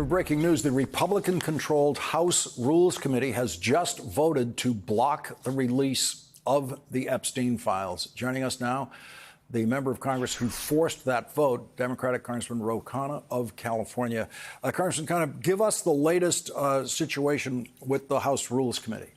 Breaking news, the Republican-controlled House Rules Committee has just voted to block the release of the Epstein files. Joining us now, the member of Congress who forced that vote, Democratic Congressman Ro Khanna of California. Congressman Khanna, give us the latest situation with the House Rules Committee.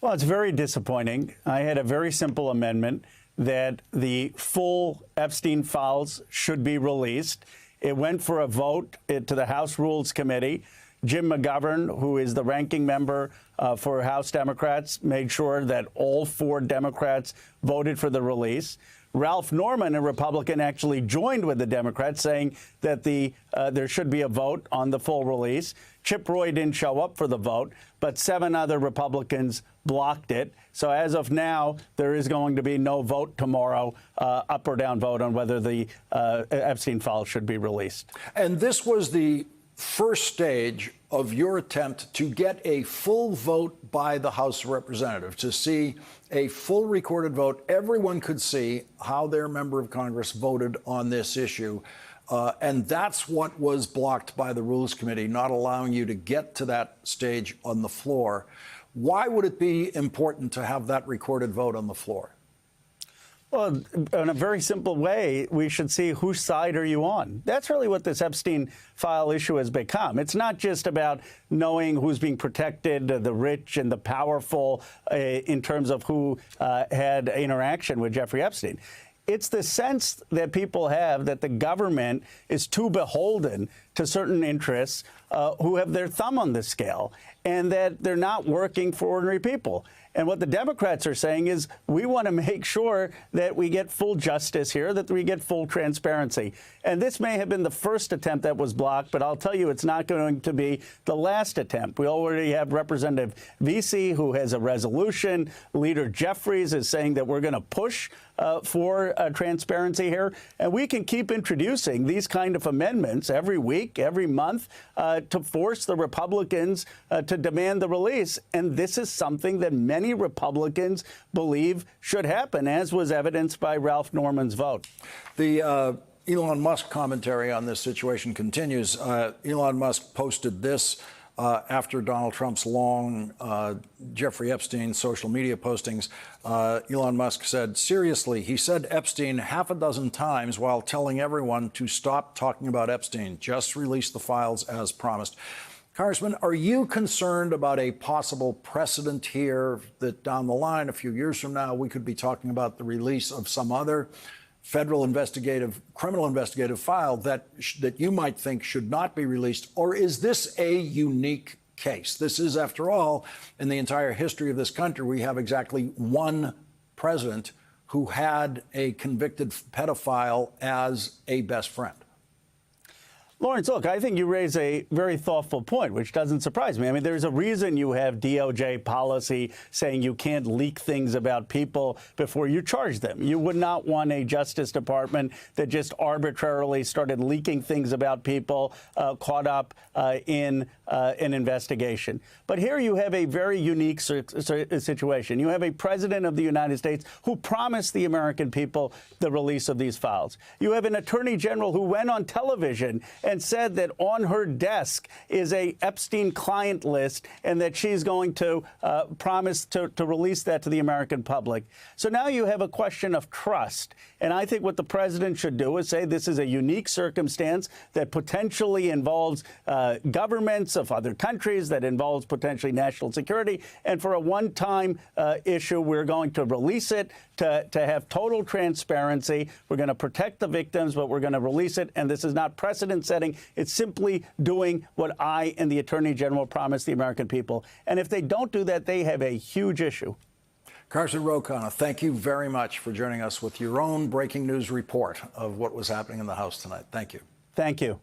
Well, it's very disappointing. I had a very simple amendment that the full Epstein files should be released. It went for a vote to the House Rules Committee. Jim McGovern, who is the ranking member for House Democrats, made sure that all 4 Democrats voted for the release. Ralph Norman, a Republican, actually joined with the Democrats, saying that there should be a vote on the full release. Chip Roy didn't show up for the vote, but 7 other Republicans blocked it. So as of now, there is going to be no vote tomorrow, up or down vote on whether the Epstein files should be released. And this was the first stage of your attempt to get a full vote by the House of Representatives, to see a full recorded vote. Everyone could see how their member of Congress voted on this issue. And that's what was blocked by the Rules Committee, not allowing you to get to that stage on the floor. Why would it be important to have that recorded vote on the floor? Well, in a very simple way, we should see whose side are you on. That's really what this Epstein file issue has become. It's not just about knowing who's being protected, the rich and the powerful, in terms of who had interaction with Jeffrey Epstein. It's the sense that people have that the government is too beholden to certain interests who have their thumb on the scale, and that they're not working for ordinary people. And what the Democrats are saying is we want to make sure that we get full justice here, that we get full transparency. And this may have been the first attempt that was blocked, but I'll tell you it's not going to be the last attempt. We already have Representative Vesey, who has a resolution. Leader Jeffries is saying that we're going to push for transparency here. And we can keep introducing these kind of amendments every week, every month, to force the Republicans to demand the release. And this is something that many Republicans believe should happen, as was evidenced by Ralph Norman's vote. The Elon Musk commentary on this situation continues. Elon Musk posted this after Donald Trump's long Jeffrey Epstein social media postings. Elon Musk said, seriously, he said Epstein half a dozen times while telling everyone to stop talking about Epstein. Just release the files as promised. Congressman, are you concerned about a possible precedent here that down the line, a few years from now, we could be talking about the release of some other federal criminal investigative file that you might think should not be released? Or is this a unique case? This is, after all, in the entire history of this country, we have exactly one president who had a convicted pedophile as a best friend. Lawrence, look, I think you raise a very thoughtful point, which doesn't surprise me. I mean, there's a reason you have DOJ policy saying you can't leak things about people before you charge them. You would not want a Justice Department that just arbitrarily started leaking things about people caught up in an investigation. But here you have a very unique situation. You have a president of the United States who promised the American people the release of these files. You have an attorney general who went on television and said that on her desk is a Epstein client list and that she's going to promise to release that to the American public. So now you have a question of trust. And I think what the president should do is say this is a unique circumstance that potentially involves governments of other countries, that involves potentially national security. And for a one-time issue, we're going to release it to have total transparency. We're going to protect the victims, but we're going to release it. And this is not precedent setting. It's simply doing what I and the Attorney General promised the American people. And if they don't do that, they have a huge issue. Congressman Ro Khanna, thank you very much for joining us with your own breaking news report of what was happening in the House tonight. Thank you. Thank you.